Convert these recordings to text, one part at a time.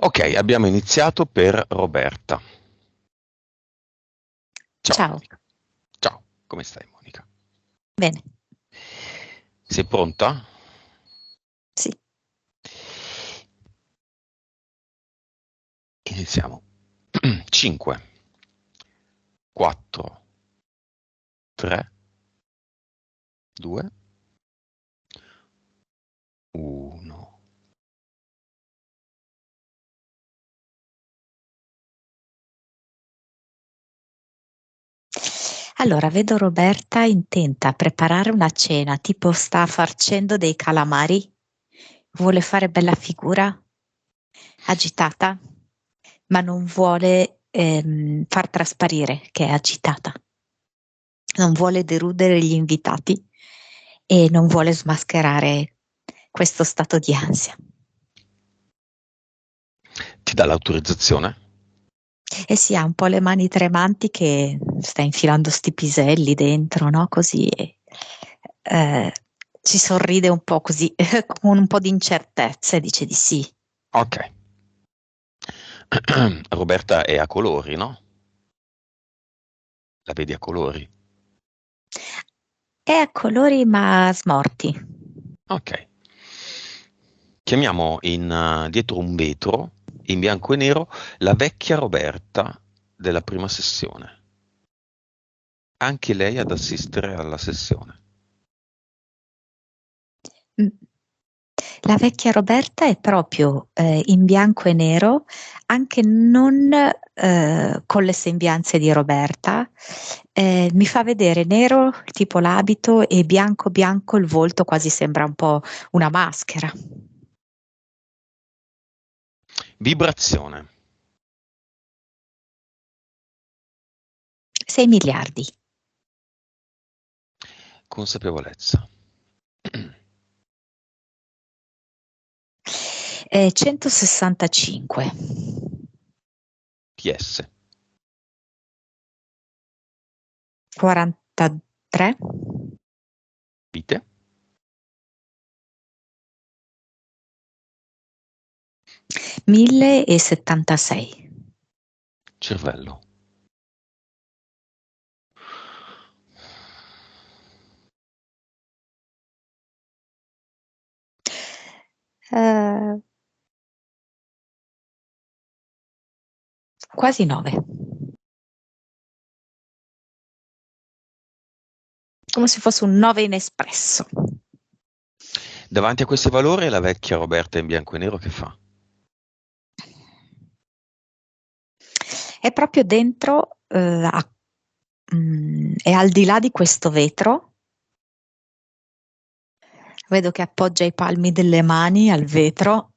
Ok, abbiamo iniziato per Roberta. Ciao Ciao, Monica. Ciao, come stai Monica? bene, Sei pronta? sì. Iniziamo. 5, 4, 3, 2, 1. Allora, vedo Roberta intenta a preparare una cena, tipo sta farcendo dei calamari, vuole fare bella figura, agitata, ma non vuole far trasparire che è agitata, non vuole deludere gli invitati e non vuole smascherare questo stato di ansia. Ti dà l'autorizzazione? E si ha un po' le mani tremanti che sta infilando sti piselli dentro, no? Così eh, ci sorride un po' così, con un po' di incertezza e dice di sì. Ok. Roberta è a colori, no? La vedi a colori? È a colori ma smorti. Ok. Chiamiamo dietro un vetro, in bianco e nero, la vecchia Roberta della prima sessione. Anche lei ad assistere alla sessione. Mm. La vecchia Roberta è proprio in bianco e nero, anche non con le sembianze di Roberta. Mi fa vedere nero tipo l'abito e bianco bianco il volto, quasi sembra un po' una maschera. Vibrazione. 6 miliardi. Consapevolezza. 165. PS. 43. Vite. 1076. Cervello. Eh, quasi 9. Come se fosse un 9 in espresso. Davanti a questi valori la vecchia Roberta in bianco e nero che fa? È proprio dentro, è al di là di questo vetro. Vedo che appoggia i palmi delle mani al vetro.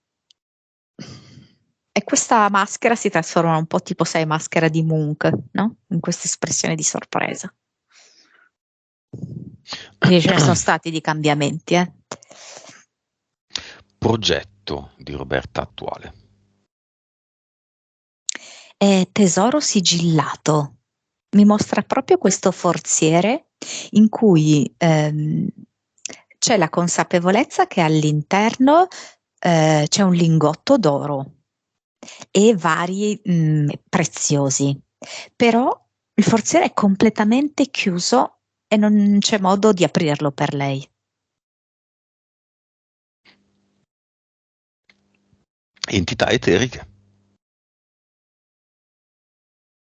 E questa maschera si trasforma un po' tipo, sai, maschera di Munch, no? In questa espressione di sorpresa. Quindi ce ne sono stati di cambiamenti, eh. Progetto di Roberta attuale. È tesoro sigillato. Mi mostra proprio questo forziere in cui c'è la consapevolezza che all'interno c'è un lingotto d'oro e vari preziosi, però il forziere è completamente chiuso e non c'è modo di aprirlo per lei. Entità eteriche.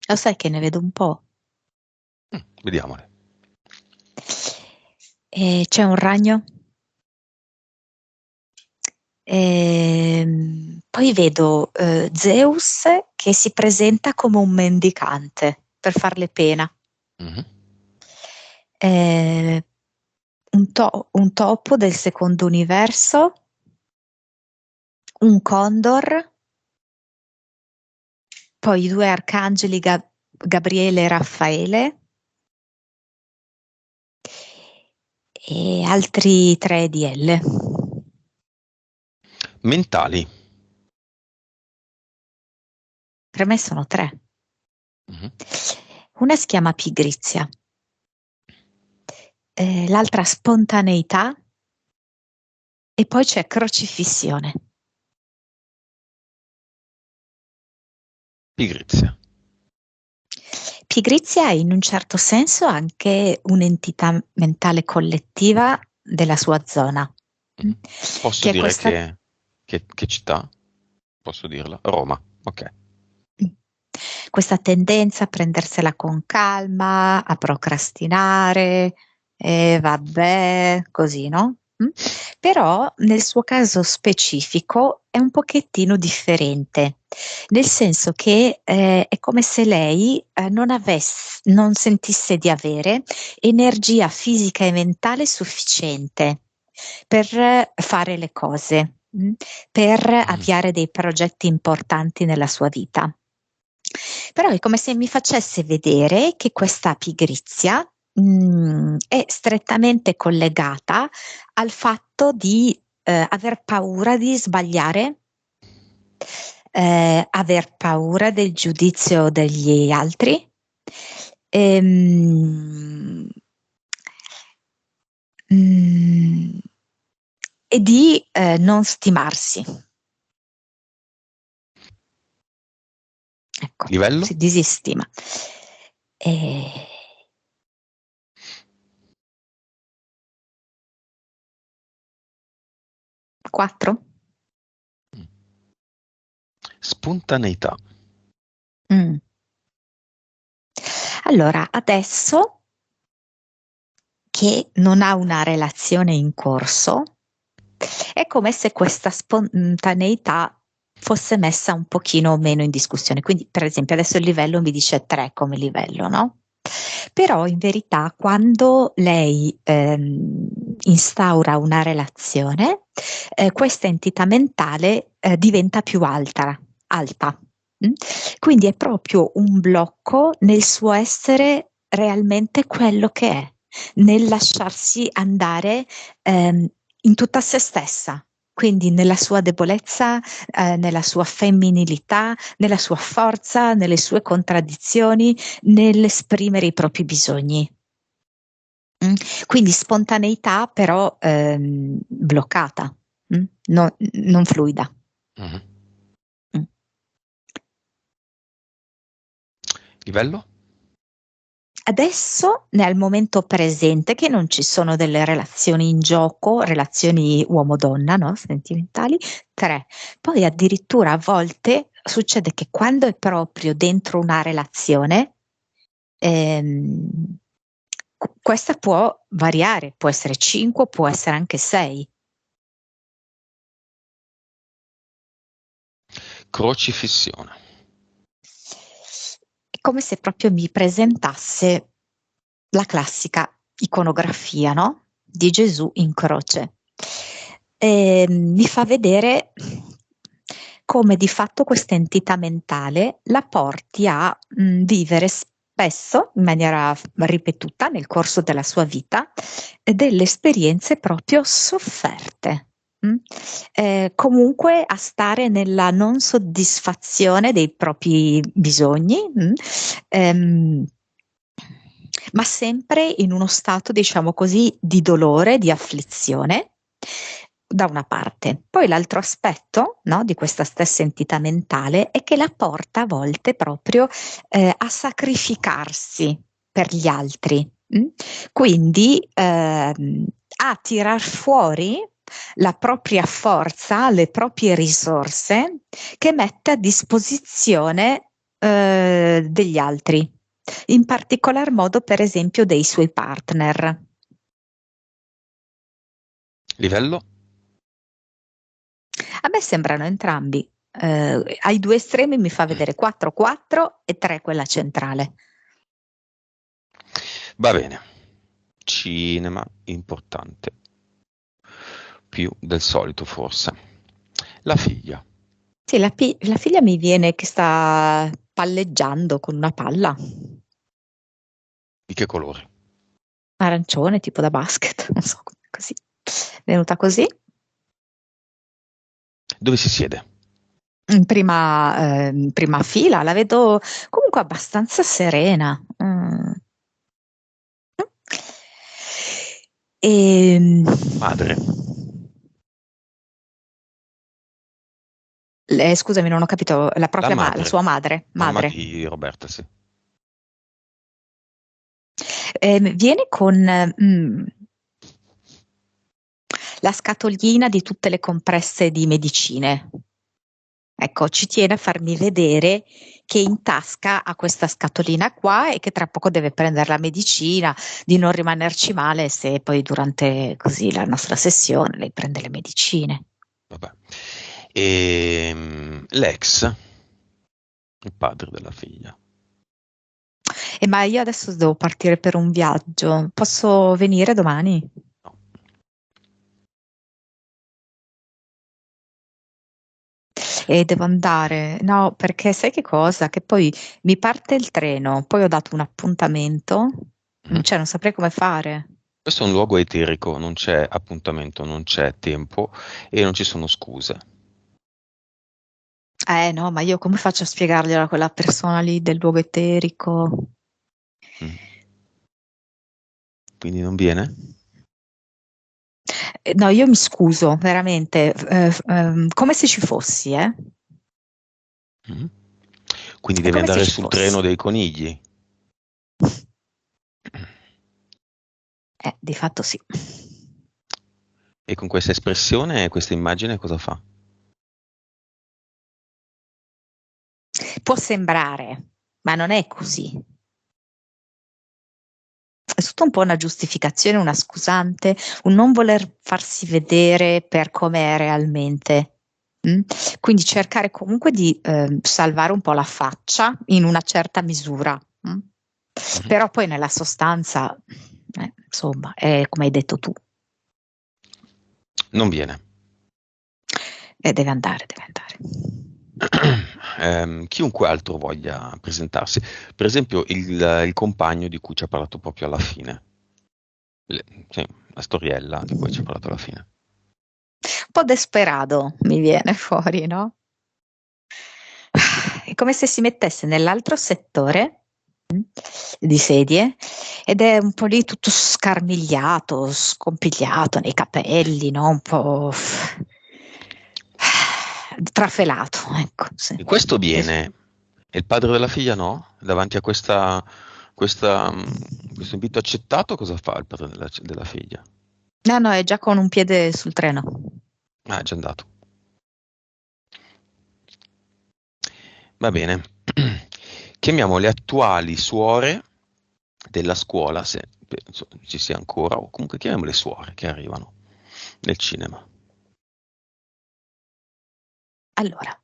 Lo sai che ne vedo un po'. Vediamole. E c'è un ragno. Poi vedo Zeus che si presenta come un mendicante per farle pena. Mhm. Eh, un topo del secondo universo, un condor, poi i due arcangeli Gabriele e Raffaele e altri 3 DL. Mentali. Per me sono 3. Mhm. Una si chiama pigrizia, l'altra spontaneità e poi c'è crocifissione. Pigrizia. Pigrizia è in un certo senso anche un'entità mentale collettiva della sua zona. Posso Che è dire questa che città? Posso dirla? Roma, ok. questa tendenza a prendersela con calma, a procrastinare, e vabbè, così, no? Però nel suo caso specifico è un pochettino differente, nel senso che è come se lei non sentisse di avere energia fisica e mentale sufficiente per fare le cose, per avviare dei progetti importanti nella sua vita. Però è come se mi facesse vedere che questa pigrizia è strettamente collegata al fatto di aver paura di sbagliare, aver paura del giudizio degli altri, ehm, mm, e di non stimarsi. Ecco, Livello? si disestima. E 4? Spontaneità. Allora, adesso che non ha una relazione in corso, è come se questa spontaneità fosse messa un pochino meno in discussione. Quindi, per esempio, adesso il livello mi dice 3 come livello, no? Però in verità quando lei instaura una relazione, questa entità mentale diventa più alta. Quindi è proprio un blocco nel suo essere realmente quello che è, nel lasciarsi andare in tutta se stessa, quindi nella sua debolezza, nella sua femminilità, nella sua forza, nelle sue contraddizioni, nell'esprimere i propri bisogni. Quindi spontaneità però bloccata, non fluida. Mhm. Mm. Livello? Adesso, nel momento presente, che non ci sono delle relazioni in gioco, relazioni uomo-donna, no? Sentimentali, 3. Poi addirittura a volte succede che quando è proprio dentro una relazione, questa può variare, può essere 5, può essere anche 6. Crocifissione. È come se proprio mi presentasse la classica iconografia, no? Di Gesù in croce. Mi fa vedere come di fatto questa entità mentale la porti a vivere spesso, in maniera ripetuta nel corso della sua vita, delle esperienze proprio sofferte. Comunque a stare nella non soddisfazione dei propri bisogni, ma sempre in uno stato, diciamo così, di dolore, di afflizione, da una parte. Poi l'altro aspetto, no, di questa stessa entità mentale è che la porta a volte proprio a sacrificarsi per gli altri. Quindi a tirar fuori la propria forza, le proprie risorse che mette a disposizione degli altri, in particolar modo per esempio dei suoi partner. Livello? A me sembrano entrambi. Ai due estremi mi fa vedere 4 e 3 quella centrale. Va bene. Cinema importante. Più del solito forse. La figlia. Sì, la figlia mi viene che sta palleggiando con una palla Di che colore? arancione, tipo da basket, non so, così. Venuta così. Dove si siede? In prima fila, la vedo comunque abbastanza serena. Ehm, Madre. Scusami, non ho capito, La la madre, sua madre, mamma madre. di Roberta, sì. Viene con la scatolina di tutte le compresse di medicine. Ecco, ci tiene a farmi vedere che in tasca ha questa scatolina qua e che tra poco deve prendere la medicina, di non rimanerci male se poi durante così la nostra sessione lei prende le medicine. Vabbè. L'ex, il padre della figlia. Ma io adesso devo partire per un viaggio. Posso venire domani? No. E devo andare. No, perché sai che cosa? Che poi mi parte il treno, poi ho dato un appuntamento, Mhm. cioè non saprei come fare. Questo è un luogo eterico, non c'è appuntamento, non c'è tempo e non ci sono scuse. No, ma io come faccio a spiegarglielo a quella persona lì del luogo eterico? Mm. Quindi non viene? No, io mi scuso, veramente, come se ci fossi, eh? Mm. Quindi È devi come se andare ci sul treno fossi. dei conigli. Di fatto sì. E con questa espressione, questa immagine cosa fa? Può sembrare, ma non è così. È tutto un po' una giustificazione, una scusante, un non voler farsi vedere per come è realmente. Mm? Quindi cercare comunque di salvare un po' la faccia in una certa misura. Mm? Mhm. Però poi nella sostanza, insomma, è come hai detto tu, Non viene. deve andare, deve andare. Chiunque altro voglia presentarsi. Per esempio il compagno di cui ci ha parlato proprio alla fine. Sì, la storiella di cui ci ha parlato alla fine. Un po' desperado mi viene fuori, no? È come se si mettesse nell'altro settore di sedie ed è un po' lì tutto scarmigliato, scompigliato nei capelli, no? Un po' trafelato, ecco, sì. E questo viene, e il padre della figlia no? Davanti a questo invito accettato, cosa fa il padre della figlia? No, no, è già con un piede sul treno. Ah, è già andato. Va bene. Chiamiamo le attuali suore della scuola, se penso ci sia ancora, o comunque chiamiamo le suore che arrivano nel cinema. Allora,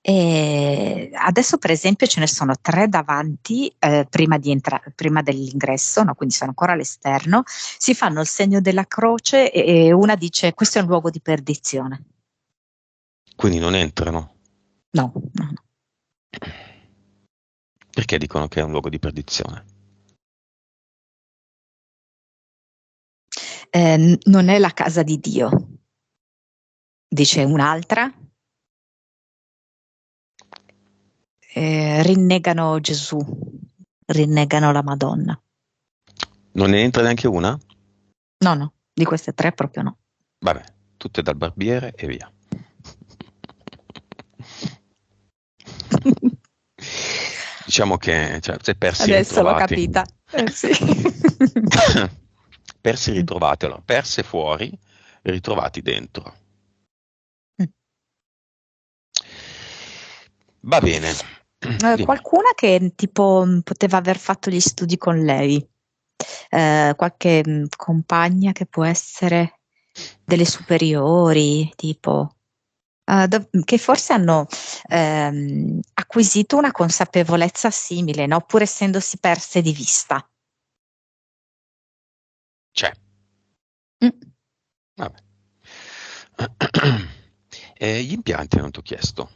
adesso per esempio ce ne sono tre davanti prima dell'ingresso, no? Quindi sono ancora all'esterno, si fanno il segno della croce e una dice questo è un luogo di perdizione. Quindi non entrano. No, no, no. Perché dicono che è un luogo di perdizione? Non è la casa di Dio, dice un'altra, rinnegano Gesù, rinnegano la Madonna. Non ne entra neanche una? No, no, di queste tre proprio no. Vabbè, tutte dal barbiere e via. Diciamo che cioè, si è persi e Adesso l'ho ritrovati. capita. Sì. Persi e ritrovati, allora, perse fuori, ritrovati dentro. Va bene, dimmi. Qualcuna che tipo poteva aver fatto gli studi con lei, qualche compagna che può essere delle superiori, tipo, che forse hanno acquisito una consapevolezza simile, no? Pur essendosi perse di vista. C'è, Mm. vabbè. Gli impianti non ti ho chiesto.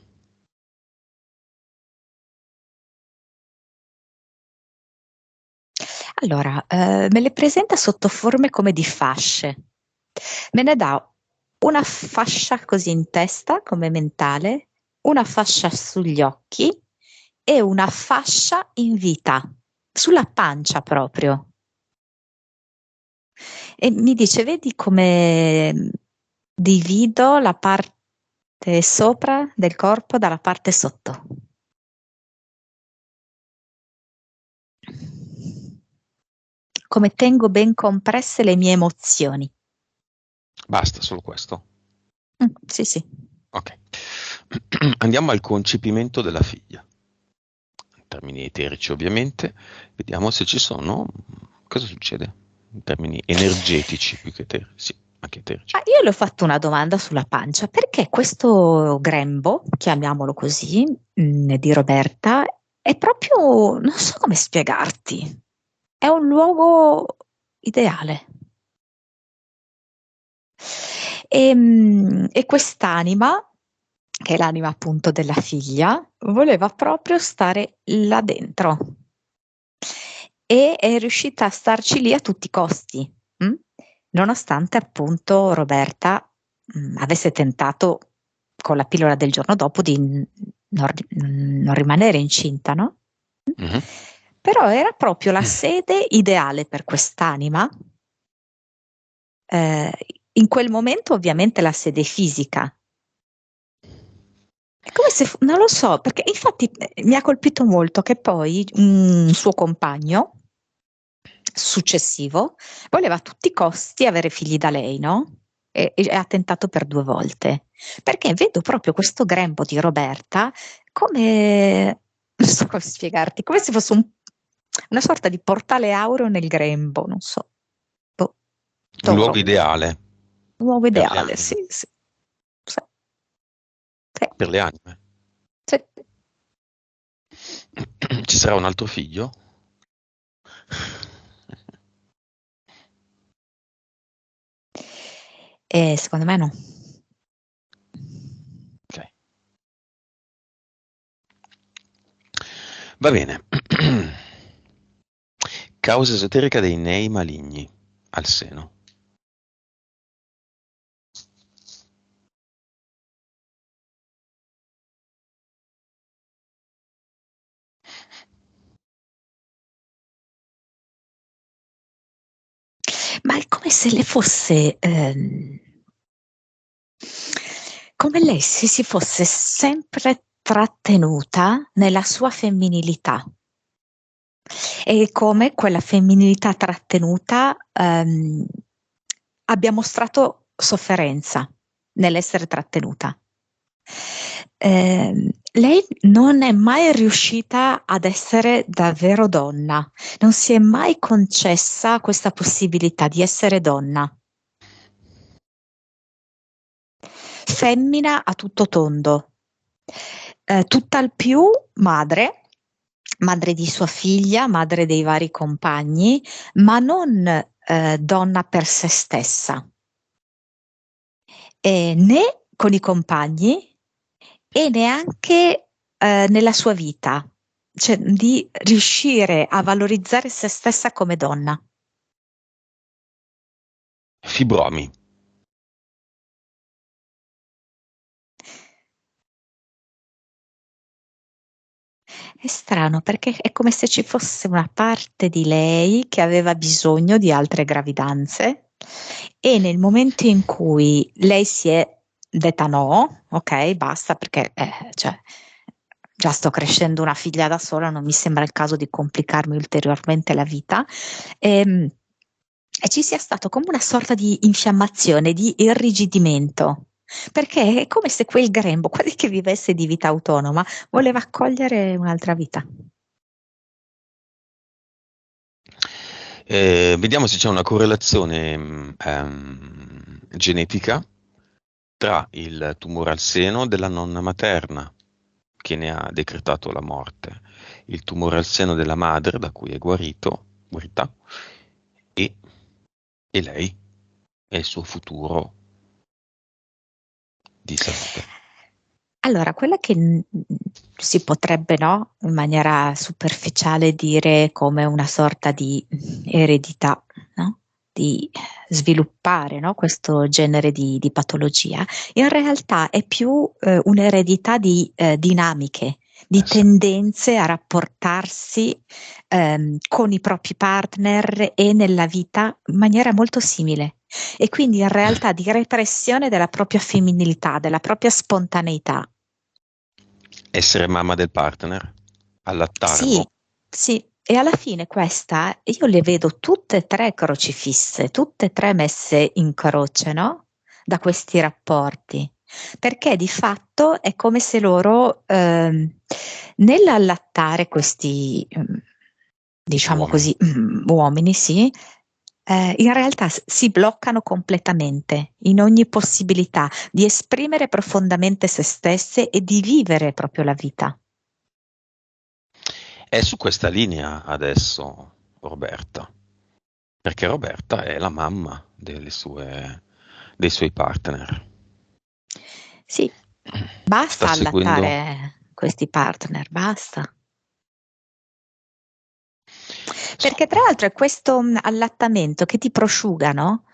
Allora, me le presenta sotto forme come di fasce. Me ne dà una fascia così in testa, come mentale, una fascia sugli occhi e una fascia in vita, sulla pancia proprio. E mi dice, vedi come divido la parte parte sopra del corpo, dalla parte sotto. Come tengo ben compresse le mie emozioni. Basta, solo questo. Sì, sì. Ok. Andiamo al concepimento della figlia. In termini eterici, ovviamente. Vediamo se ci sono. Cosa succede? In termini energetici più che eterici. Sì, anche eterici. Io le ho fatto una domanda sulla pancia, perché questo grembo, chiamiamolo così, di Roberta, è proprio, non so come spiegarti, è un luogo ideale. E quest'anima, che è l'anima appunto della figlia, voleva proprio stare là dentro e è riuscita a starci lì a tutti i costi, nonostante appunto Roberta avesse tentato con la pillola del giorno dopo di non rimanere incinta, no? Mhm. Però era proprio la sede ideale per quest'anima. In quel momento ovviamente la sede fisica. È come se, non lo so, perché infatti mi ha colpito molto che poi un suo compagno successivo voleva a tutti i costi avere figli da lei, no? E ha tentato per 2 volte. Perché vedo proprio questo grembo di Roberta come, non so come spiegarti, come se fosse una sorta di portale aureo nel grembo, non so. Boh, Un non lo luogo so. ideale Un uomo per le ideale, sì, anime. sì. Sì, sì, Per le anime. sì. Ci sarà un altro figlio? E secondo me no. Ok. Va bene. Causa esoterica dei nei maligni al seno. Ma è come se le fosse, come lei se si fosse sempre trattenuta nella sua femminilità. E come quella femminilità trattenuta abbia mostrato sofferenza nell'essere trattenuta. Lei non è mai riuscita ad essere davvero donna, non si è mai concessa questa possibilità di essere donna. Femmina a tutto tondo, tutt'al più madre, madre di sua figlia, madre dei vari compagni, ma non donna per se stessa, né con i compagni e neanche nella sua vita, cioè di riuscire a valorizzare se stessa come donna. Fibromi. È strano perché è come se ci fosse una parte di lei che aveva bisogno di altre gravidanze e nel momento in cui lei si è detta no, ok, basta perché cioè, già sto crescendo una figlia da sola, non mi sembra il caso di complicarmi ulteriormente la vita. E ci sia stato come una sorta di infiammazione, di irrigidimento. Perché è come se quel grembo, quasi che vivesse di vita autonoma, voleva accogliere un'altra vita. Vediamo se c'è una correlazione genetica tra il tumore al seno della nonna materna, che ne ha decretato la morte, il tumore al seno della madre, da cui è guarita, e, e lei e il suo futuro di salute. Allora, quella che si potrebbe, no, in maniera superficiale dire come una sorta di eredità, no? Di sviluppare, no, questo genere di patologia, in realtà è più un'eredità di dinamiche, di Sì. tendenze a rapportarsi con i propri partner e nella vita in maniera molto simile. e quindi in realtà di repressione della propria femminilità, della propria spontaneità. Essere mamma del partner, Sì, allattarlo. sì, e alla fine questa io le vedo tutte e tre crocifisse, tutte e tre messe in croce, no? Da questi rapporti, perché di fatto è come se loro nell'allattare questi, diciamo Uomini. così, uomini, sì, in realtà si bloccano completamente in ogni possibilità di esprimere profondamente se stesse e di vivere proprio la vita. È su questa linea adesso Roberta, perché Roberta è la mamma dei suoi partner. Sì, Sta basta seguendo. allattare questi partner, basta. So- Perché tra l'altro è questo allattamento che ti prosciuga, no?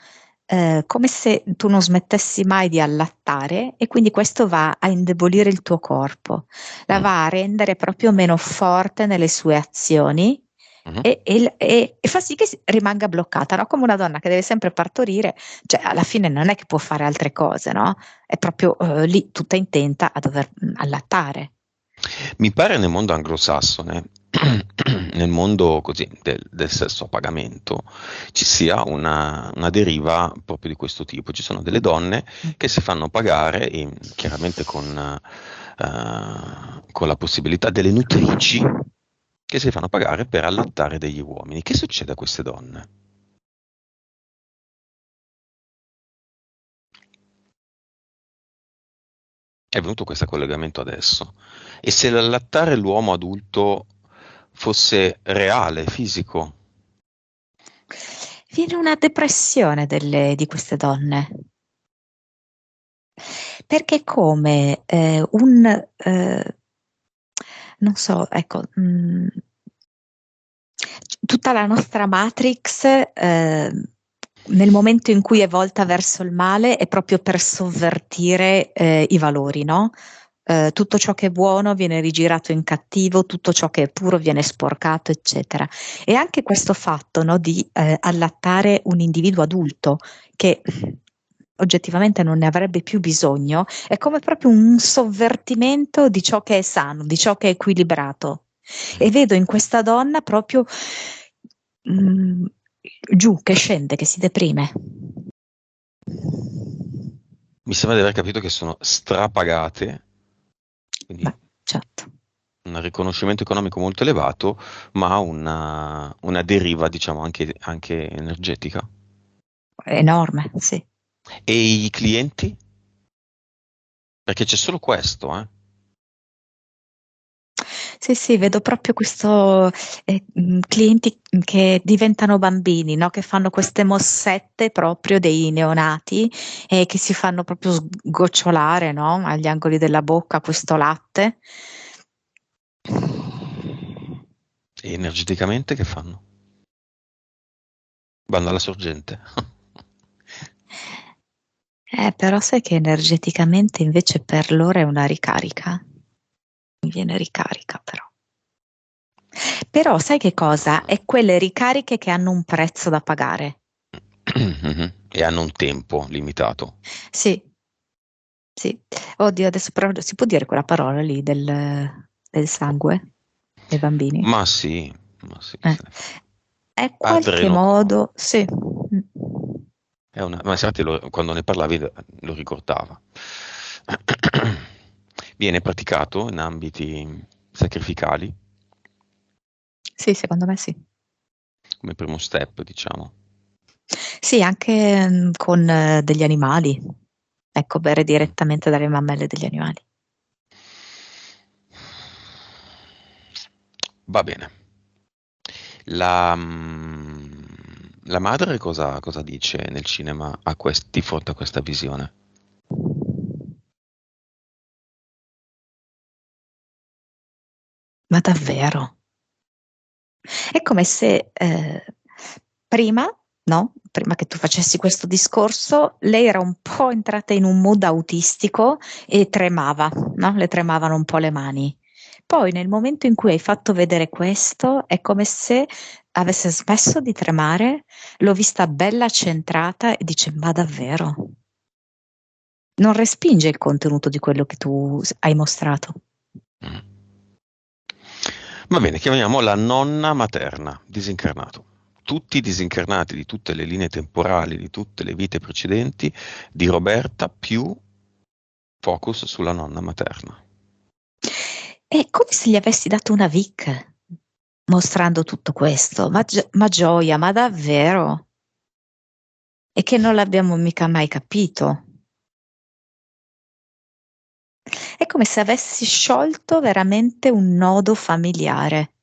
Come se tu non smettessi mai di allattare e quindi questo va a indebolire il tuo corpo, la Mm, va a rendere proprio meno forte nelle sue azioni mhm. e fa sì che rimanga bloccata, no? Come una donna che deve sempre partorire, cioè alla fine non è che può fare altre cose, no? È proprio lì tutta intenta a dover allattare. Mi pare nel mondo anglosassone, nel mondo così del sesso a pagamento, ci sia una deriva proprio di questo tipo. Ci sono delle donne che si fanno pagare, chiaramente con la possibilità delle nutrici, che si fanno pagare per allattare degli uomini. Che succede a queste donne? È venuto questo collegamento adesso. E se l'allattare l'uomo adulto fosse reale, fisico? Viene una depressione di queste donne. Perché come non so, ecco, tutta la nostra Matrix, nel momento in cui è volta verso il male, è proprio per sovvertire i valori, no? Tutto ciò che è buono viene rigirato in cattivo, tutto ciò che è puro viene sporcato, eccetera. E anche questo fatto, no, di allattare un individuo adulto che oggettivamente non ne avrebbe più bisogno, è come proprio un sovvertimento di ciò che è sano, di ciò che è equilibrato. E vedo in questa donna proprio mm, giù, che scende, che si deprime. Mi sembra di aver capito che sono strapagate, quindi Beh, certo, un riconoscimento economico molto elevato, ma una deriva, diciamo, anche energetica. è enorme, sì. E i clienti? Perché c'è solo questo, eh? Sì, sì, vedo proprio questo clienti che diventano bambini, no? Che fanno queste mossette proprio dei neonati e che si fanno proprio sgocciolare, no? Agli angoli della bocca questo latte. E energeticamente che fanno? Vanno alla sorgente. Però sai che energeticamente invece per loro è una ricarica? Mi viene ricarica però. Però sai che cosa? È quelle ricariche che hanno un prezzo da pagare. Mhm. E hanno un tempo limitato. Sì, sì. Oddio, adesso però si può dire quella parola lì del sangue dei bambini? Ma sì, chi Eh. se ne frega. È qualche Adrenocromo. modo, sì. Ma infatti quando ne parlavi lo ricordava. Viene praticato in ambiti sacrificali Sì, secondo me sì. come primo step, diciamo. Sì, anche con degli animali. Ecco, bere Mm. direttamente dalle mammelle degli animali. Va bene. La madre cosa dice nel cinema di fronte a questa visione? Ma davvero? È come se prima, no? Prima che tu facessi questo discorso, lei era un po' entrata in un mood autistico e tremava, no? Le tremavano un po' le mani. Poi nel momento in cui hai fatto vedere questo, è come se avesse smesso di tremare, l'ho vista bella centrata e dice: ma davvero? Non respinge il contenuto di quello che tu hai mostrato. Mm. Va bene, chiamiamo la nonna materna, disincarnato. Tutti i disincarnati di tutte le linee temporali, di tutte le vite precedenti di Roberta, più focus sulla nonna materna. È come se gli avessi dato una Vic mostrando tutto questo. Ma gioia, ma davvero? E che non l'abbiamo mica mai capito. È come se avessi sciolto veramente un nodo familiare.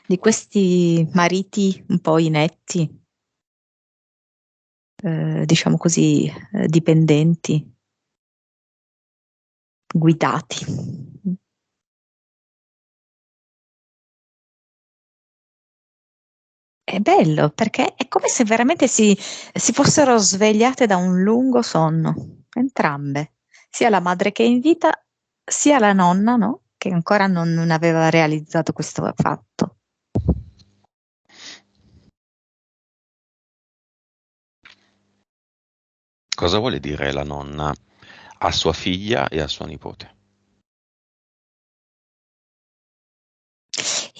Di questi mariti un po' inetti, diciamo così, dipendenti, guidati. È bello perché è come se veramente si fossero svegliate da un lungo sonno, entrambe, sia la madre che è in vita, sia la nonna, no? Che ancora non aveva realizzato questo fatto. Cosa vuole dire la nonna a sua figlia e a sua nipote?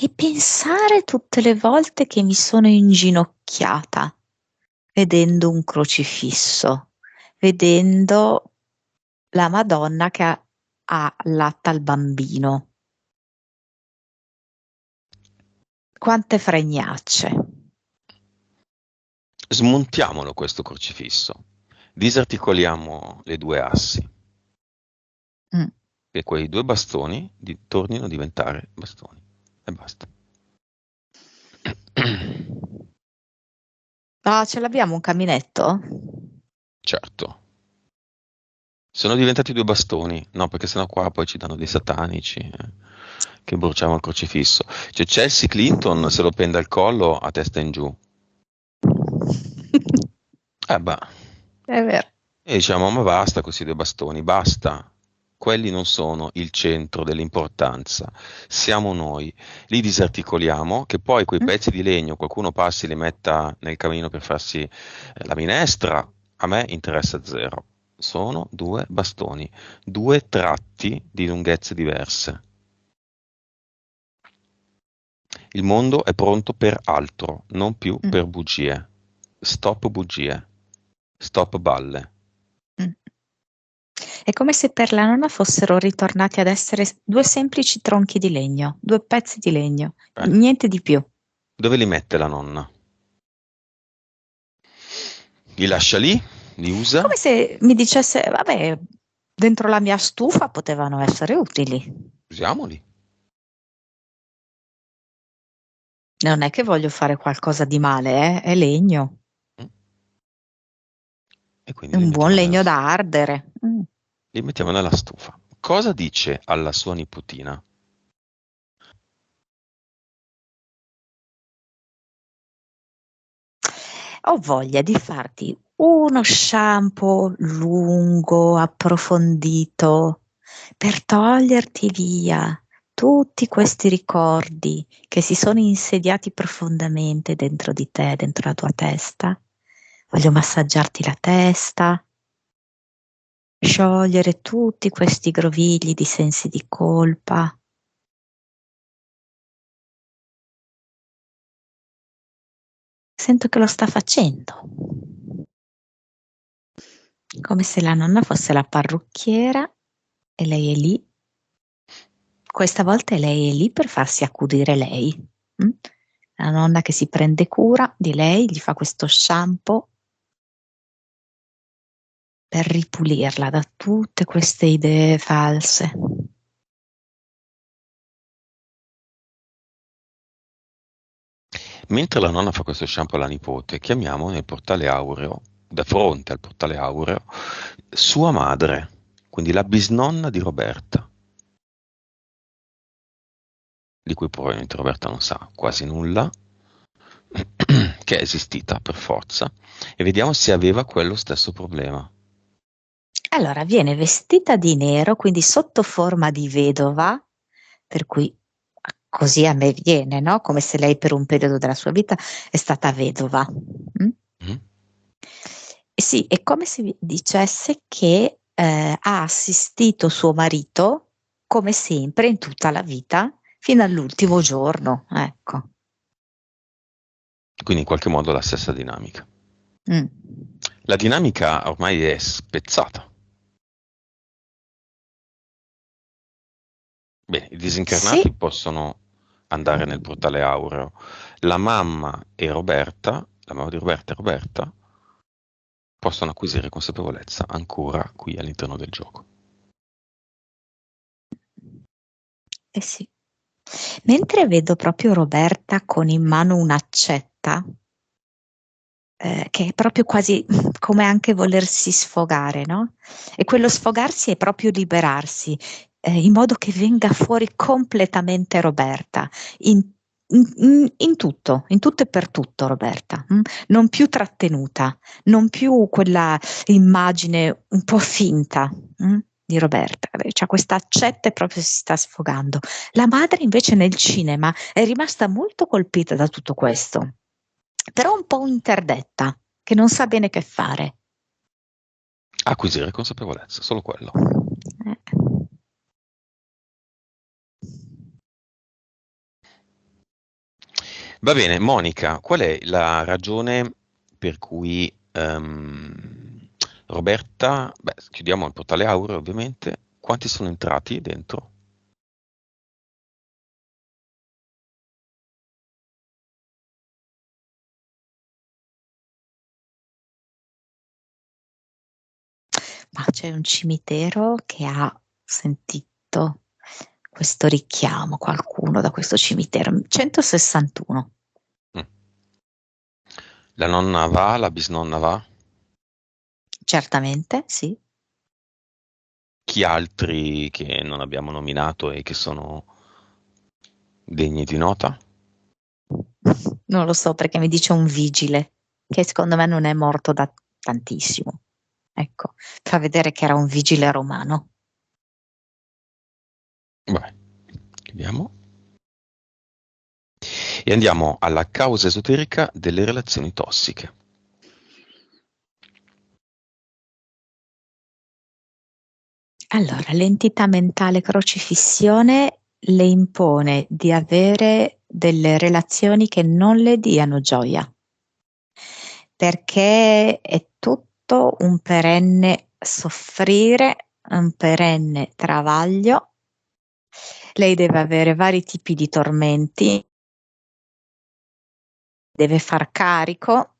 E pensare tutte le volte che mi sono inginocchiata vedendo un crocifisso, vedendo la Madonna che allatta il bambino. Quante fregnacce. Smontiamolo questo crocifisso, disarticoliamo le due assi, Mm. e quei due bastoni tornino a diventare bastoni, e basta. Ah, ce l'abbiamo un caminetto? Certo. Sono diventati due bastoni, no, perché sennò qua poi ci danno dei satanici che bruciamo il crocifisso. Cioè Chelsea Clinton se lo pende al collo a testa in giù. Beh. È vero. E diciamo, ma basta questi due bastoni, basta. Quelli non sono il centro dell'importanza, siamo noi. Li disarticoliamo, che poi quei Mm. pezzi di legno qualcuno passi e li metta nel camino per farsi la minestra, a me interessa zero. Sono due bastoni, due tratti di lunghezze diverse. Il mondo è pronto per altro, non più Mm. per bugie. Stop bugie. Stop balle. Mm. È come se per la nonna fossero ritornati ad essere due semplici tronchi di legno, due pezzi di legno, Bene. niente di più. Dove li mette la nonna? Li lascia lì? Li usa? Come se mi dicesse, vabbè, dentro la mia stufa potevano essere utili. Usiamoli. Non è che voglio fare qualcosa di male, è legno, Mm. E è quindi un buon legno da ardere. Mm. li mettiamo nella stufa. Cosa dice alla sua nipotina? Ho voglia di farti uno shampoo lungo, approfondito, per toglierti via tutti questi ricordi che si sono insediati profondamente dentro di te, dentro la tua testa. Voglio massaggiarti la testa, sciogliere tutti questi grovigli di sensi di colpa. Sento che lo sta facendo. Come se la nonna fosse la parrucchiera e lei è lì. Questa volta lei è lì per farsi accudire lei. Mm? La nonna che si prende cura di lei, gli fa questo shampoo per ripulirla da tutte queste idee false. Mentre la nonna fa questo shampoo alla nipote, chiamiamo nel portale aureo, da fronte al portale aureo, sua madre, quindi la bisnonna di Roberta, di cui probabilmente Roberta non sa quasi nulla, che è esistita per forza, e vediamo se aveva quello stesso problema. Allora viene vestita di nero, quindi sotto forma di vedova, per cui così a me viene, no? Come se lei per un periodo della sua vita è stata vedova. Mm? E sì, è come se dicesse che ha assistito suo marito come sempre in tutta la vita fino all'ultimo giorno, ecco. Quindi in qualche modo la stessa dinamica. Mm. La dinamica ormai è spezzata. Bene, i Sì, disincarnati possono andare nel portale aureo. La mamma e Roberta, la mamma di Roberta e Roberta, possono acquisire consapevolezza ancora qui all'interno del gioco. eh sì. Mentre vedo proprio Roberta con in mano un'accetta, che è proprio quasi come anche volersi sfogare, no? E quello sfogarsi è proprio liberarsi, in modo che venga fuori completamente Roberta, in tutto, in tutto e per tutto Roberta, non più trattenuta, non più quella immagine un po' finta, di Roberta. C'ha questa accetta e proprio si sta sfogando. La madre invece nel cinema è rimasta molto colpita da tutto questo, però un po' interdetta, che non sa bene che fare. Acquisire consapevolezza, solo quello. Eh. Va bene, Monica, qual è la ragione per cui Roberta, beh, chiudiamo il portale aureo ovviamente, quanti sono entrati dentro? Ma c'è un cimitero che ha sentito questo richiamo, qualcuno da questo cimitero, 161. Mm. La nonna va, la bisnonna va? Certamente, sì. Chi altri che non abbiamo nominato e che sono degni di nota? Non lo so perché mi dice un vigile, che secondo me non è morto da tantissimo. Ecco, fa vedere che era un vigile romano. Vai, chiudiamo. E andiamo alla causa esoterica delle relazioni tossiche. Allora, l'entità mentale crocifissione le impone di avere delle relazioni che non le diano gioia, perché è tutto un perenne soffrire, un perenne travaglio. Lei deve avere vari tipi di tormenti, deve far carico,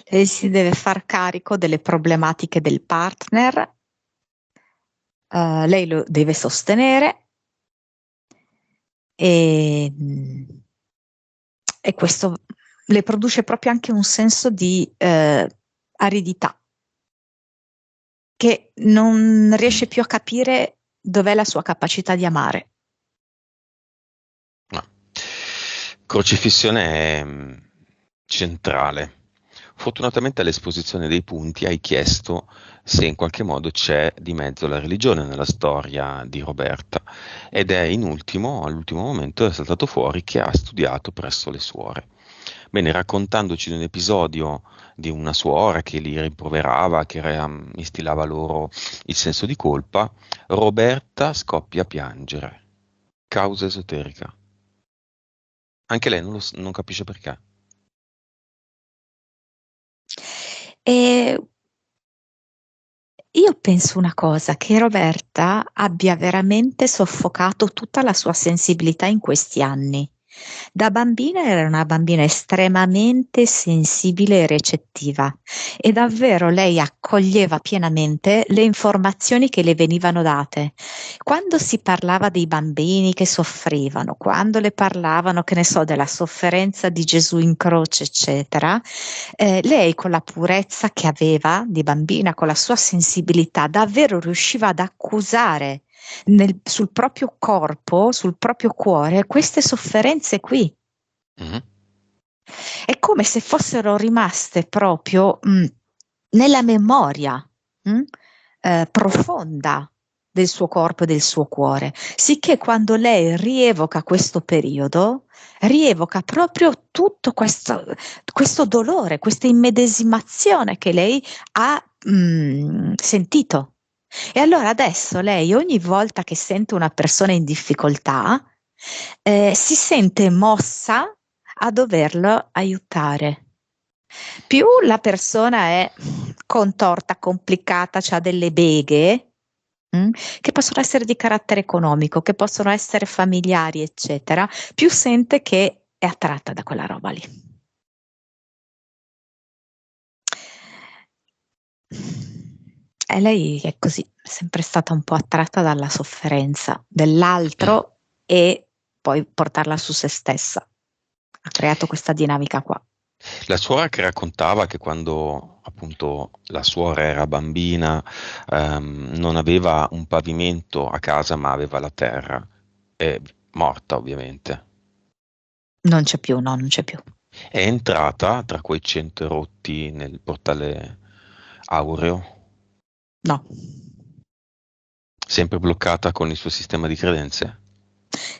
lei si deve far carico delle problematiche del partner, lei lo deve sostenere e, e questo le produce proprio anche un senso di aridità, che non riesce più a capire dov'è la sua capacità di amare. No. Crocifissione è centrale. Fortunatamente all'esposizione dei punti hai chiesto se in qualche modo c'è di mezzo la religione nella storia di Roberta ed è in ultimo, all'ultimo momento, è saltato fuori che ha studiato presso le suore. Bene, raccontandoci di un episodio di una suora che li rimproverava, che instillava loro il senso di colpa, Roberta scoppia a piangere. Causa esoterica. Anche lei non capisce perché. E io penso una cosa, che Roberta abbia veramente soffocato tutta la sua sensibilità in questi anni. Da bambina era una bambina estremamente sensibile e recettiva e davvero lei accoglieva pienamente le informazioni che le venivano date. Quando si parlava dei bambini che soffrivano, quando le parlavano, che ne so, della sofferenza di Gesù in croce, eccetera, lei con la purezza che aveva di bambina, con la sua sensibilità, davvero riusciva ad accusare sul proprio corpo, sul proprio cuore, queste sofferenze qui. Mhm. È come se fossero rimaste proprio nella memoria profonda. del suo corpo e del suo cuore, sicché quando lei rievoca questo periodo, rievoca proprio tutto questo dolore, questa immedesimazione che lei ha sentito. E allora adesso lei, ogni volta che sente una persona in difficoltà, si sente mossa a doverlo aiutare. Più la persona è contorta, complicata, ha delle beghe, che possono essere di carattere economico, che possono essere familiari, eccetera, più sente che è attratta da quella roba lì. E lei è così, è sempre stata un po' attratta dalla sofferenza dell'altro e poi portarla su se stessa. Ha creato questa dinamica qua. La suora che raccontava che quando appunto la suora era bambina, non aveva un pavimento a casa ma aveva la terra, è morta ovviamente. Non c'è più, no, non c'è più. È entrata tra quei 100 rotti nel portale aureo, No. sempre bloccata con il suo sistema di credenze.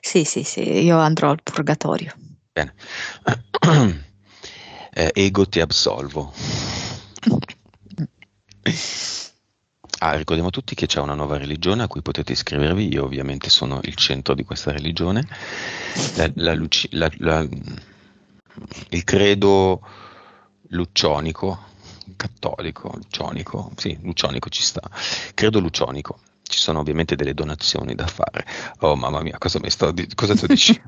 Sì, sì, sì, io andrò al purgatorio. Bene. Ego ti absolvo. Ricordiamo tutti che c'è una nuova religione a cui potete iscrivervi. Io ovviamente sono il centro di questa religione. Il credo luccionico, cattolico, luccionico, sì, luccionico ci sta. Credo luccionico. Ci sono ovviamente delle donazioni da fare. Oh mamma mia, cosa sto dicendo?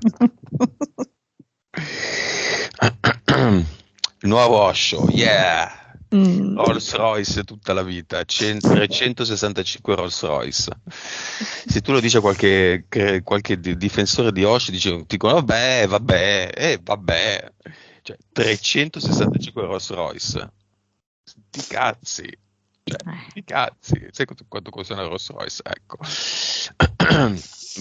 Il nuovo Osho, yeah! Rolls Royce tutta la vita, 365 Rolls Royce. Se tu lo dici a qualche difensore di Osho, dicono vabbè, cioè 365 Rolls Royce. Sti cazzi, cioè, sti cazzi. Sai quanto costa una Rolls Royce? Ecco.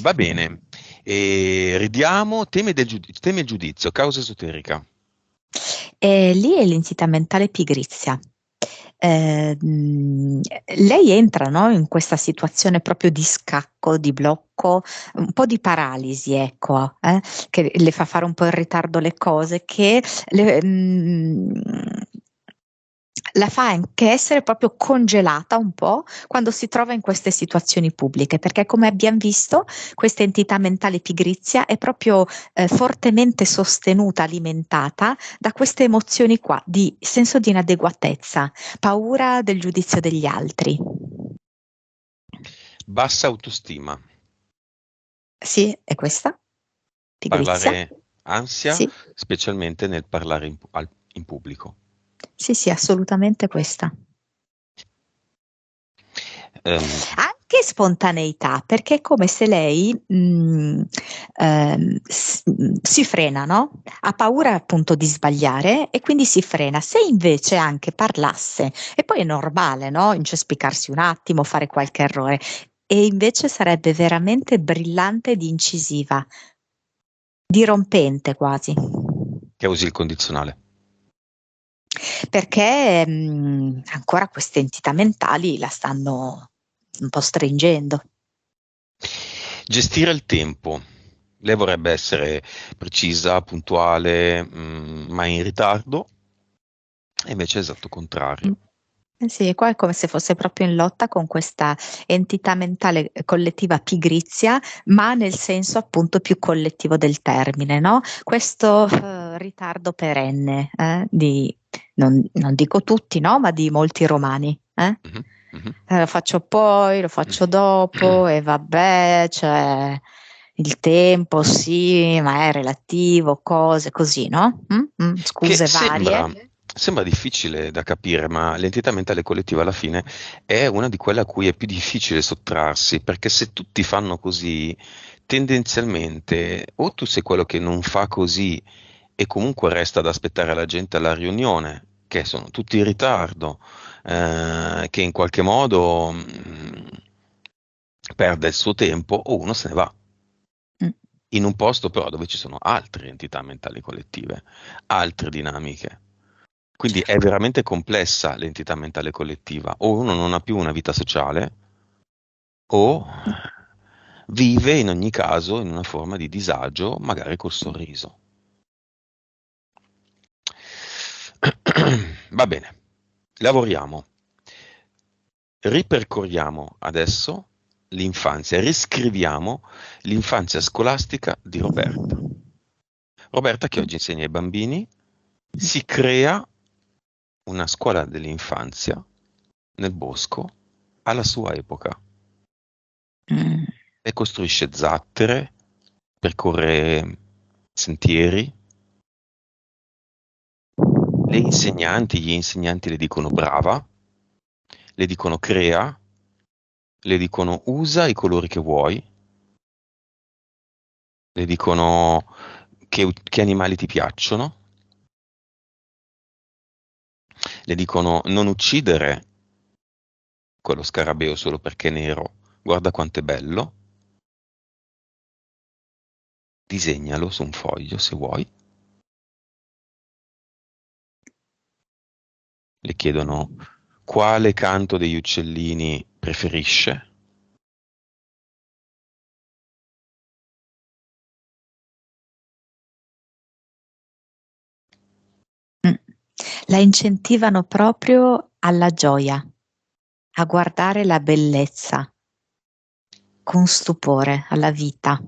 Va bene, ridiamo temi e giudizio, causa esoterica. Lì è l'entità mentale pigrizia. Lei entra, no, in questa situazione proprio di scacco, di blocco, un po' di paralisi, ecco, che le fa fare un po' in ritardo le cose, che la fa anche essere proprio congelata un po' quando si trova in queste situazioni pubbliche, perché come abbiamo visto, questa entità mentale pigrizia è proprio fortemente sostenuta, alimentata da queste emozioni qua di senso di inadeguatezza, paura del giudizio degli altri. Bassa autostima, Sì, è questa? Pigrizia? parlare ansia, Sì, specialmente nel parlare in pubblico. sì, sì, assolutamente questa. Anche spontaneità, perché è come se lei si frena, no? Ha paura appunto di sbagliare e quindi si frena. Se invece anche parlasse, e poi è normale, no? Incespicarsi un attimo, fare qualche errore, e invece sarebbe veramente brillante ed incisiva, dirompente quasi. Che usi il condizionale. Perché ancora queste entità mentali la stanno un po' stringendo. Gestire il tempo. Lei vorrebbe essere precisa, puntuale, ma in ritardo, e invece è esatto contrario. Sì, qua è come se fosse proprio in lotta con questa entità mentale collettiva pigrizia, ma nel senso appunto più collettivo del termine, no? Questo ritardo perenne non dico tutti, no? Ma di molti romani. Mhm, mhm. Lo faccio poi, lo faccio dopo e vabbè, cioè il tempo sì, ma è relativo, cose così, no? Che Scuse varie. sembra difficile da capire, ma l'entità mentale collettiva alla fine è una di quelle a cui è più difficile sottrarsi, perché se tutti fanno così, tendenzialmente o tu sei quello che non fa così e comunque resta ad aspettare la gente alla riunione, che sono tutti in ritardo, che in qualche modo perde il suo tempo, o uno se ne va. Mm. In un posto però dove ci sono altre entità mentali collettive, altre dinamiche. Quindi è veramente complessa l'entità mentale collettiva. O uno non ha più una vita sociale, o vive in ogni caso in una forma di disagio, magari col sorriso. Va bene, lavoriamo. Ripercorriamo adesso l'infanzia, riscriviamo l'infanzia scolastica di Roberta. Roberta, che oggi insegna ai bambini, si crea una scuola dell'infanzia nel bosco alla sua epoca Mm. e costruisce zattere, percorre sentieri. Gli insegnanti le dicono brava, le dicono crea, le dicono usa i colori che vuoi, le dicono che animali ti piacciono, le dicono non uccidere quello scarabeo solo perché è nero, guarda quanto è bello, disegnalo su un foglio se vuoi. Le chiedono quale canto degli uccellini preferisce. Mm. La incentivano proprio alla gioia, a guardare la bellezza con stupore, alla vita,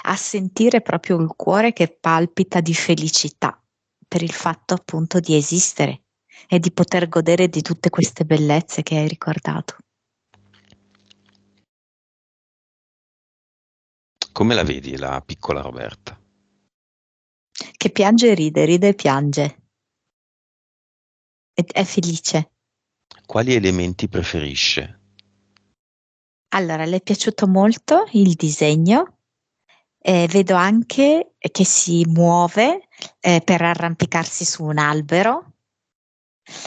a sentire proprio il cuore che palpita di felicità per il fatto appunto di esistere e di poter godere di tutte queste bellezze che hai ricordato. Come la vedi la piccola Roberta? Che piange e ride, ride e piange, è felice. Quali elementi preferisce? Allora, le è piaciuto molto il disegno, vedo anche che si muove per arrampicarsi su un albero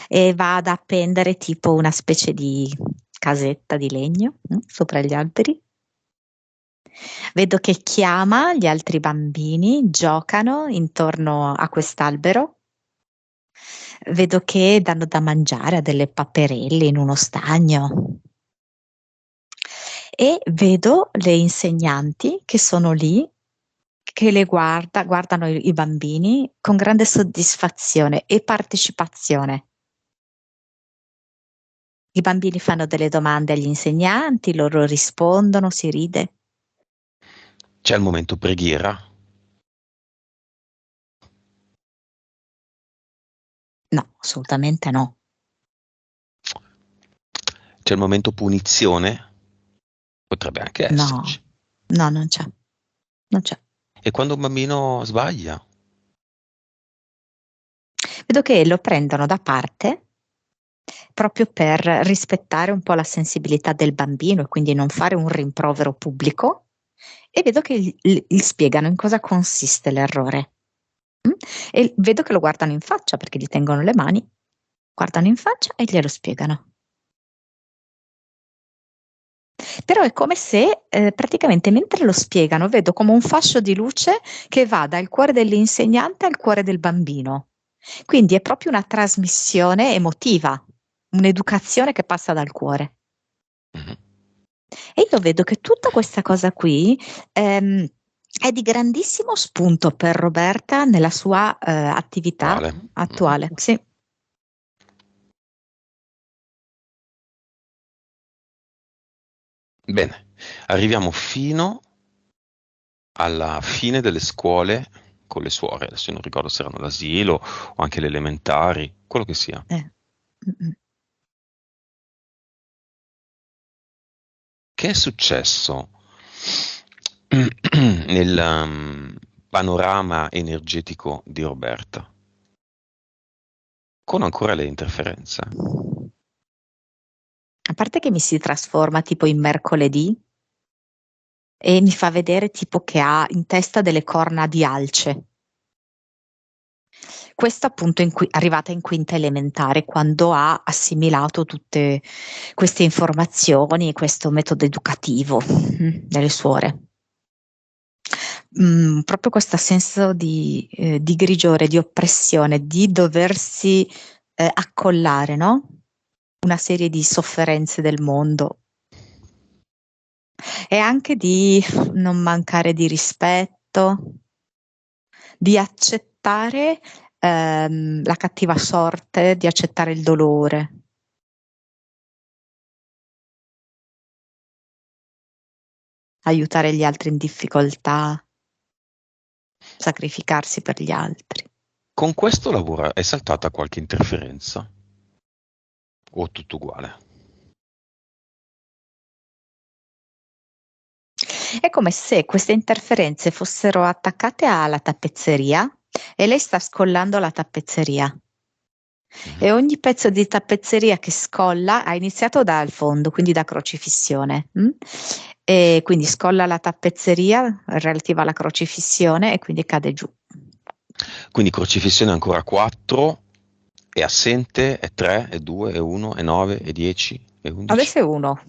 e va ad appendere tipo una specie di casetta di legno sopra gli alberi. Vedo che chiama gli altri bambini, giocano intorno a quest'albero. Vedo che danno da mangiare a delle paperelle in uno stagno. E vedo le insegnanti che sono lì, che le guardano i bambini con grande soddisfazione e partecipazione. I bambini fanno delle domande agli insegnanti, loro rispondono, si ride. C'è il momento preghiera? No, assolutamente no. C'è il momento punizione? Potrebbe anche No, esserci. no, non c'è. Non c'è. E quando un bambino sbaglia? Vedo che lo prendono da parte proprio per rispettare un po' la sensibilità del bambino e quindi non fare un rimprovero pubblico, e vedo che gli spiegano in cosa consiste l'errore. E vedo che lo guardano in faccia perché gli tengono le mani, guardano in faccia e glielo spiegano. Però è come se praticamente mentre lo spiegano vedo come un fascio di luce che va dal cuore dell'insegnante al cuore del bambino. Quindi è proprio una trasmissione emotiva, un'educazione che passa dal cuore. Mhm. E io vedo che tutta questa cosa qui è di grandissimo spunto per Roberta nella sua attività Quale? attuale. Sì. Bene, arriviamo fino alla fine delle scuole con le suore. Adesso non ricordo se erano l'asilo o anche le elementari, quello che sia. Mm-mm. Che è successo nel panorama energetico di Roberta? Con ancora le interferenze. A parte che mi si trasforma tipo in mercoledì e mi fa vedere tipo che ha in testa delle corna di alce. Questo appunto arrivata in quinta elementare, quando ha assimilato tutte queste informazioni, questo metodo educativo delle suore. Proprio questo senso di grigiore, di oppressione, di doversi accollare, no? una serie di sofferenze del mondo e anche di non mancare di rispetto, di accettare la cattiva sorte, di accettare il dolore. Aiutare gli altri in difficoltà, sacrificarsi per gli altri. Con questo lavoro è saltata qualche interferenza? O tutto uguale? È come se queste interferenze fossero attaccate alla tappezzeria e lei sta scollando la tappezzeria. E ogni pezzo di tappezzeria che scolla ha iniziato dal fondo, quindi da crocifissione. E quindi scolla la tappezzeria relativa alla crocifissione e quindi cade giù. Quindi crocifissione ancora 4, è assente, è 3, è 2, è 1, è 9, è 10, è 11. Adesso è 1.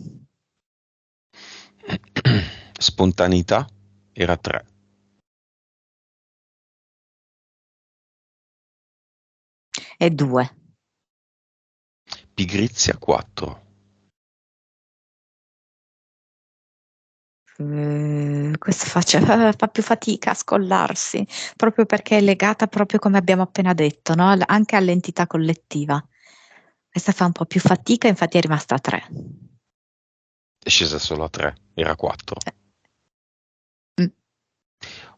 Spontaneità era 3. È 2. Pigrizia 4. Questo fa più fatica a scollarsi, proprio perché è legata proprio come abbiamo appena detto, no? Anche all'entità collettiva. Questa fa un po' più fatica, infatti è rimasta a 3. È scesa solo a 3, era 4.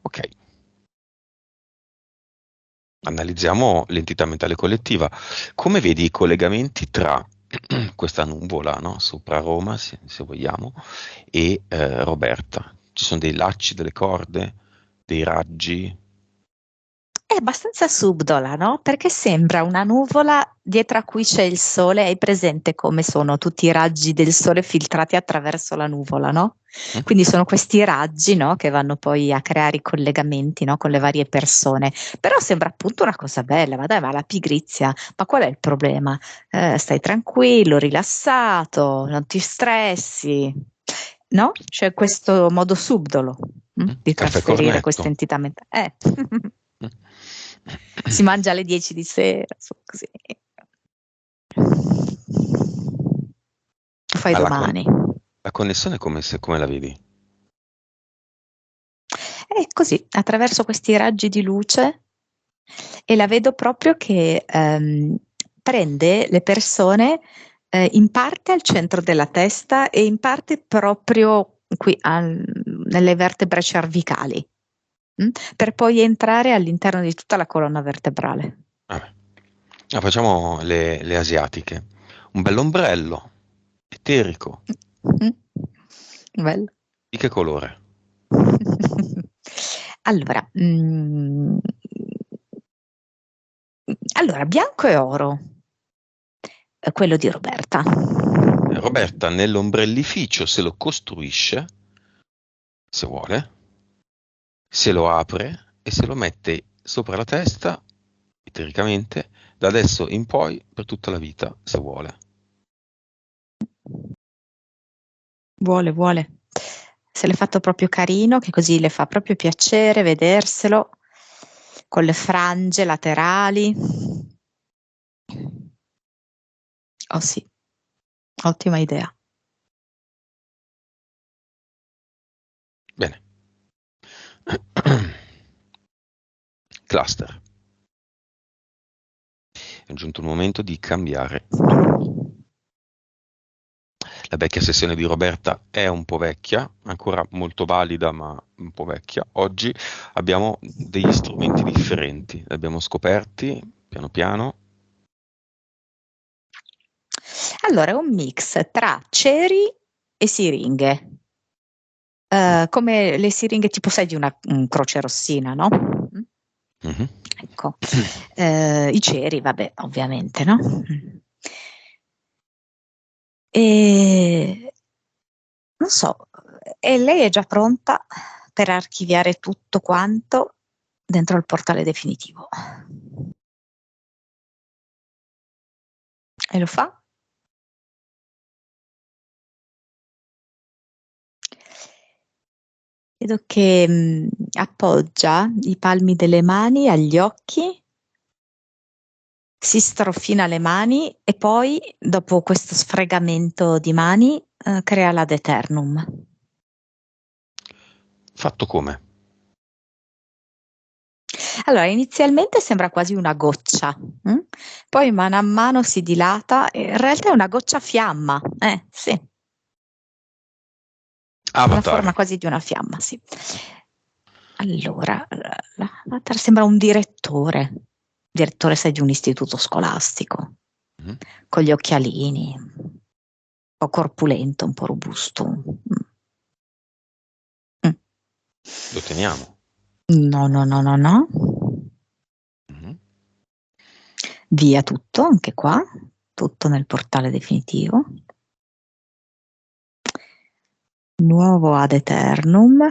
Ok. Analizziamo l'entità mentale collettiva. Come vedi i collegamenti tra questa nuvola, no? Sopra Roma, se vogliamo, e Roberta? Ci sono dei lacci, delle corde, dei raggi? È abbastanza subdola, no? Perché sembra una nuvola dietro a cui c'è il sole. Hai presente come sono tutti i raggi del sole filtrati attraverso la nuvola, no? Quindi sono questi raggi, no? Che vanno poi a creare i collegamenti, no? Con le varie persone. Però sembra appunto una cosa bella. Ma dai, ma la pigrizia, ma qual è il problema? Stai tranquillo, rilassato, non ti stressi, no? C'è questo modo subdolo di Caffè trasferire cornetto. questa entità mentale. Si mangia alle 10 di sera, così. Lo fai Ma domani. la connessione come la vedi? È così, attraverso questi raggi di luce, e la vedo proprio che prende le persone in parte al centro della testa e in parte proprio qui nelle vertebre cervicali, per poi entrare all'interno di tutta la colonna vertebrale. Facciamo le asiatiche. Un bell'ombrello, eterico. Bello. Di che colore? Allora, bianco e oro, quello di Roberta. Roberta nell'ombrellificio se lo costruisce, se vuole, se lo apre e se lo mette sopra la testa, etericamente, da adesso in poi per tutta la vita, se vuole. Vuole. Se l'è fatto proprio carino, che così le fa proprio piacere vederselo, con le frange laterali. Oh sì, ottima idea. Bene. Cluster. È giunto il momento di cambiare. La vecchia sessione di Roberta è un po' vecchia, ancora molto valida, ma un po' vecchia. Oggi abbiamo degli strumenti differenti, li abbiamo scoperti piano piano. Allora, è un mix tra ceri e siringhe. Come le siringhe tipo, sai, di una croce rossina, no? Mhm. Ecco, i ceri, vabbè, ovviamente, no? E non so, e lei è già pronta per archiviare tutto quanto dentro il portale definitivo. E lo fa? Vedo che appoggia i palmi delle mani agli occhi si strofina le mani e poi, dopo questo sfregamento di mani, crea l'ad eternum. Fatto come? Allora, inizialmente sembra quasi una goccia, poi mano a mano si dilata, e in realtà è una goccia fiamma, sì, una Avatar. forma quasi di una fiamma, sì. Allora, l'avatar sembra un direttore, sai, di un istituto scolastico, Mhm. con gli occhialini, un po' corpulento, un po' robusto. Mm. Lo teniamo. No, no, no, no, no. Mhm. Via tutto, anche qua, tutto nel portale definitivo. Nuovo ad eternum.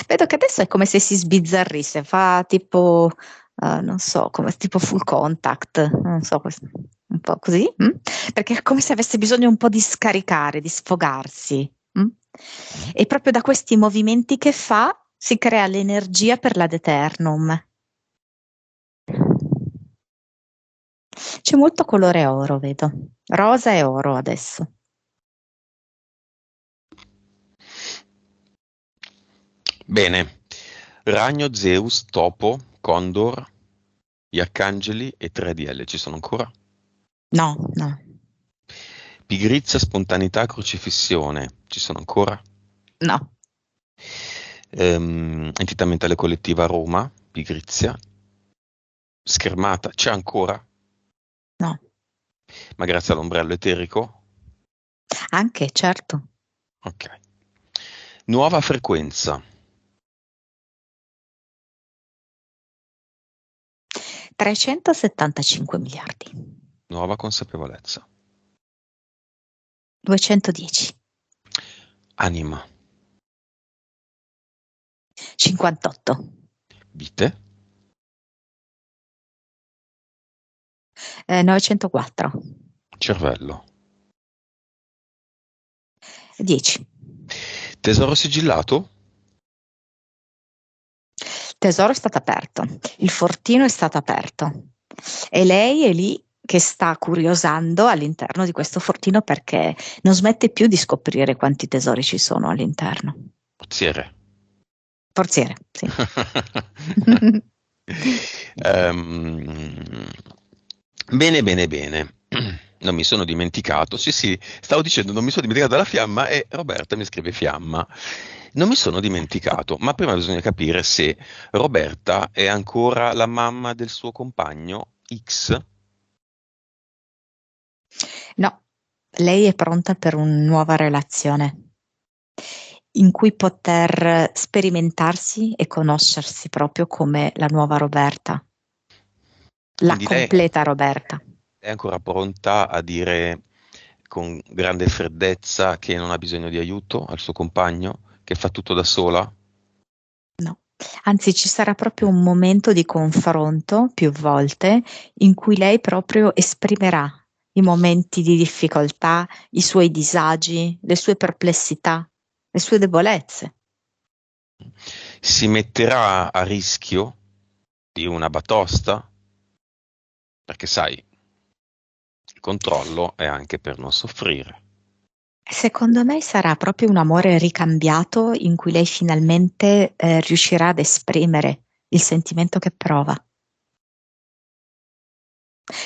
Vedo che adesso è come se si sbizzarrisse, fa tipo, non so, come tipo full contact, non so, un po' così, perché è come se avesse bisogno un po' di scaricare, di sfogarsi. Mhm. E proprio da questi movimenti che fa si crea l'energia per l'ad eternum. C'è molto colore oro, vedo. Rosa e oro adesso. Bene. Ragno, Zeus, Topo, Condor, gli arcangeli e 3DL ci sono ancora? No, no, Pigrizia, spontaneità, crocifissione ci sono ancora? no, Entità mentale collettiva Roma, pigrizia. Schermata c'è ancora, no. ma grazie all'ombrello eterico. Anche, certo. Ok. Nuova frequenza. 375 miliardi. Nuova consapevolezza. 210. Anima. 58. Vite. 904. Cervello. 10. Tesoro sigillato. Il tesoro è stato aperto. Il fortino è stato aperto. E lei è lì che sta curiosando all'interno di questo fortino perché non smette più di scoprire quanti tesori ci sono all'interno. Forziere. Forziere, sì. Ehm, bene, bene, bene. Non mi sono dimenticato. Sì, sì, stavo dicendo non mi sono dimenticato della fiamma e Roberta mi scrive fiamma. Non mi sono Certo. dimenticato, ma prima bisogna capire se Roberta è ancora la mamma del suo compagno X. No, lei è pronta per una nuova relazione in cui poter sperimentarsi e conoscersi proprio come la nuova Roberta, la Quindi lei completa Roberta. è ancora pronta a dire con grande freddezza che non ha bisogno di aiuto al suo compagno, che fa tutto da sola. No, anzi ci sarà proprio un momento di confronto più volte in cui lei proprio esprimerà i momenti di difficoltà, i suoi disagi, le sue perplessità, le sue debolezze. Si metterà a rischio di una batosta, perché sai, il controllo è anche per non soffrire. Secondo me sarà proprio un amore ricambiato in cui lei finalmente riuscirà ad esprimere il sentimento che prova.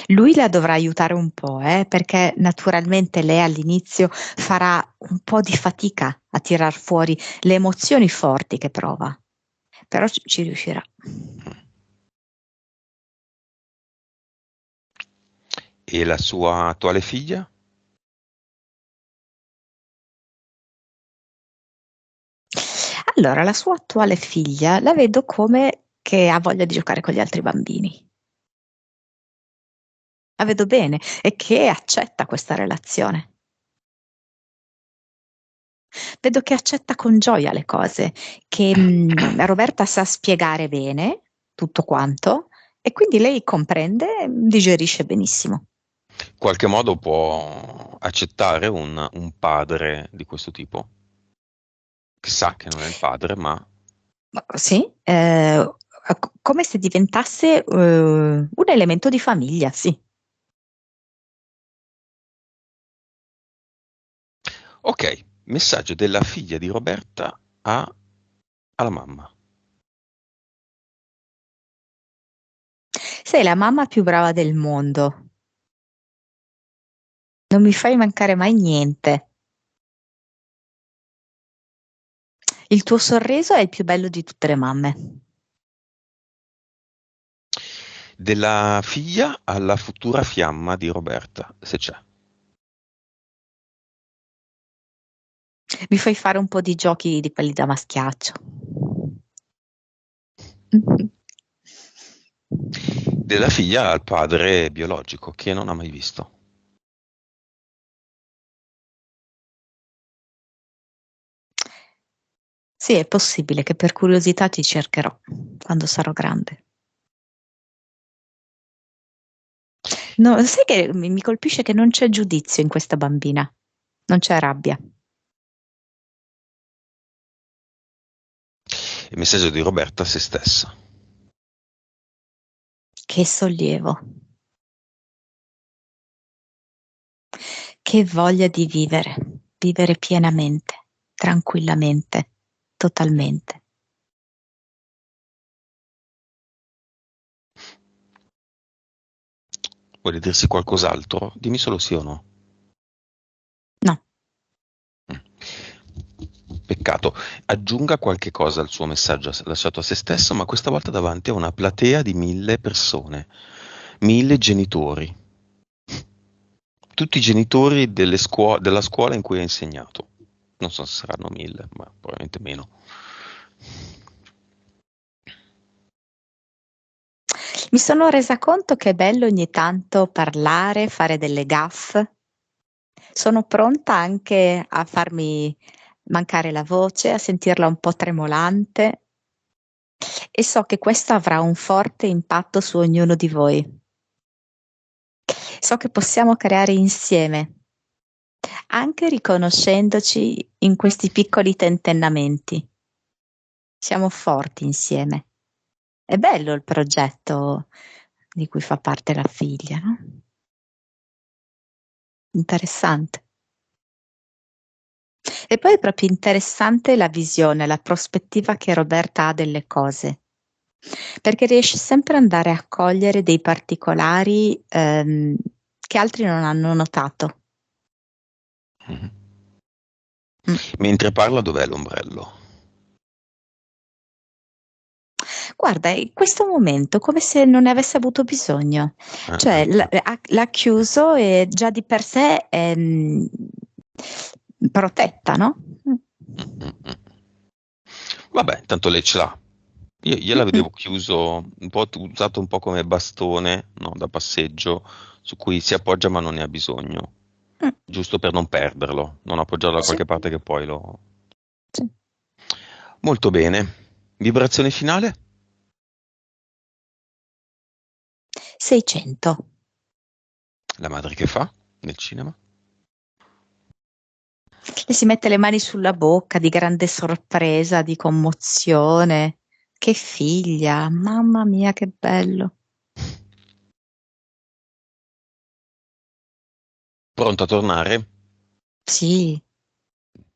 Lui la dovrà aiutare un po', perché naturalmente lei all'inizio farà un po' di fatica a tirar fuori le emozioni forti che prova, però ci riuscirà. E la sua attuale figlia? Allora, la sua attuale figlia la vedo come che ha voglia di giocare con gli altri bambini. La vedo bene e che accetta questa relazione. Vedo che accetta con gioia le cose, che Roberta sa spiegare bene tutto quanto e quindi lei comprende, digerisce benissimo. In qualche modo può accettare un padre di questo tipo, che sa che non è il padre, ma Sì, come se diventasse un elemento di famiglia, sì. Ok, messaggio della figlia di Roberta alla mamma. Sei la mamma più brava del mondo. Non mi fai mancare mai niente. Il tuo sorriso è il più bello di tutte le mamme. Della figlia alla futura fiamma di Roberta, se c'è. Mi fai fare un po' di giochi di quelli da maschiaccio. Della figlia al padre biologico, che non ha mai visto. Sì, è possibile che per curiosità ti cercherò quando sarò grande. No, sai che mi colpisce che non c'è giudizio in questa bambina, non c'è rabbia. Il messaggio di Roberta a se stessa. Che sollievo, che voglia di vivere, vivere pienamente, tranquillamente, totalmente. Vuole dirsi qualcos'altro? Dimmi solo sì o no. No, Peccato. Aggiunga qualche cosa al suo messaggio lasciato a se stesso, ma questa volta davanti a una platea di 1000 persone, 1000 genitori, tutti i genitori della scuola in cui ha insegnato. Non so se saranno 1000, ma probabilmente meno. mi sono resa conto che è bello ogni tanto parlare, fare delle gaffe. Sono pronta anche a farmi mancare la voce, a sentirla un po' tremolante e so che questo avrà un forte impatto su ognuno di voi. So che possiamo creare insieme, anche riconoscendoci in questi piccoli tentennamenti. Siamo forti insieme. È bello il progetto di cui fa parte la figlia, no? Interessante. E poi è proprio interessante la visione, la prospettiva che Roberta ha delle cose, perché riesce sempre ad andare a cogliere dei particolari che altri non hanno notato. Mhm. Mm. Mentre parla, dov'è l'ombrello? Guarda, in questo momento come se non ne avesse avuto bisogno, cioè Ah. l'ha chiuso e già di per sé è protetta, no? Mm, mm, mm. Vabbè, tanto lei ce l'ha. Io la Mm-mm. vedevo chiuso, usato un po' come bastone, no, da passeggio, su cui si appoggia ma non ne ha bisogno, Mm. giusto per non perderlo, non appoggiarlo da Sì, qualche parte che poi lo... sì. Molto bene. Vibrazione finale? 600. La madre che fa nel cinema? E si mette le mani sulla bocca di grande sorpresa, di commozione. Che figlia, mamma mia, che bello. Pronto a tornare? Sì,